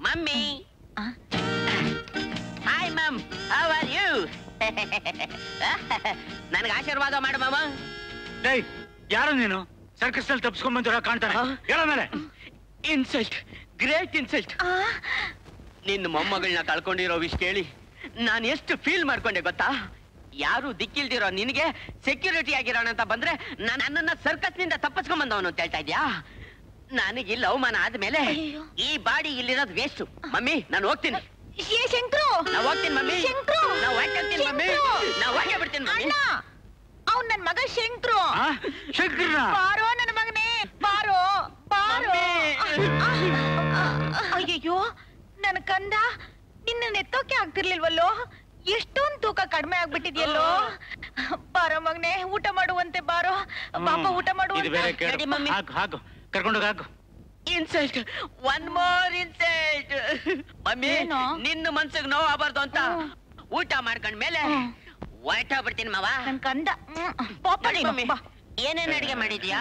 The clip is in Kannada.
Mummy. Hi mum, how are you? ನನಗೆ ಆಶೀರ್ವಾದ ಮಾಡು ಮಾಮ. ಡೇಯ್, ಯಾರು ನೀನು? ಸರ್ಕಸ್ ನಲ್ಲಿ ತಪ್ಪಿಸ್ಕೊಂಡ್ ಬಂದಿರ ಕಾಣ್ತಾನೆ. ಹೇಳ ಮೇಲೆ. Insult, great insult. ನಿನ್ನ ಮೊಮ್ಮಗಳನ್ನ ಕಳ್ಕೊಂಡಿರೋ ವಿಷಯ ಕೇಳಿ ನಾನು ಎಷ್ಟು ಫೀಲ್ ಮಾಡ್ಕೊಂಡೆ ಗೊತ್ತಾ? ಯಾರು ದಿಕ್ಕಿಲ್ದಿರೋ ನಿನಗೆ ಸೆಕ್ಯೂರಿಟಿ ಆಗಿರೋಣ ಅಂತ ಬಂದ್ರೆ ನನ್ನನ್ನ ಸರ್ಕಸ್ ನಿಂದ ತಪ್ಪಿಸ್ಕೊಂಡ್ ಬಂದವನು ಅಂತ ಹೇಳ್ತಾ ಇದ್ಯಾ? ನನಗೆ ಇಲ್ಲಿ ಅವಮಾನ ಆದ್ಮೇಲೆ ಈ ಬಾಡಿ ಇಲ್ಲಿರೋದು ವೇಸ್ಟ್. ಮಮ್ಮಿ, ನಾನು ಹೋಗ್ತೀನಿ. ನಾ ಹೋಗ್ತೀನಿ ಮಮ್ಮಿ. ನಾ ಹೋಗ್ತೀನಿ ಮಮ್ಮಿ. ನಾ ಹೋಗೇ ಬಿಡ್ತೀನಿ ಮಮ್ಮಿ. ಅವ್ನು ನನ್ ಮಗ ಶಂಕ್ರು. ಶಂಕರ್ನ ಬಾರೋ ನನ್ನ ಮಗನೇ, ಬಾರೋ ಬಾರೋ. ಅಯ್ಯಯ್ಯೋ, ನನ್ನ ಕಂದ, ನಿನ್ನ ಎತ್ತೋಕೆ ಆಗ್ತಿರ್ಲಿಲ್ವಲ್ಲೋ? ಎಷ್ಟೊಂದು ತೂಕ ಕಡಿಮೆ ಆಗ್ಬಿಟ್ಟಿದ್ಯಲ್ಲೋ. ಬಾರೋ ಮಗನೇ, ಊಟ ಮಾಡುವಂತೆ ಬಾರೋ. ಪಾಪ ಊಟ ಮಾಡುವಂತೆ. ಮಮ್ಮಿ, ಹಾಕು, ಕರ್ಕೊಂಡೋಗ ಹಾಕು. Insult, one more insult. Mummy, ನಿನ್ನ ಮನ್ಸಿಗೆ ನೋವು ಆಗಬಾರ್ದು ಅಂತ ಊಟ ಮಾಡ್ಕೊಂಡ್ಮೇಲೆ ಹೊರಟ ಬಿಡ್ತೀನಿ ಮಾವ. ನನ್ ಕಂದ. ಏನೇನ್ ಅಡಿಗೆ ಮಾಡಿದ್ಯಾ?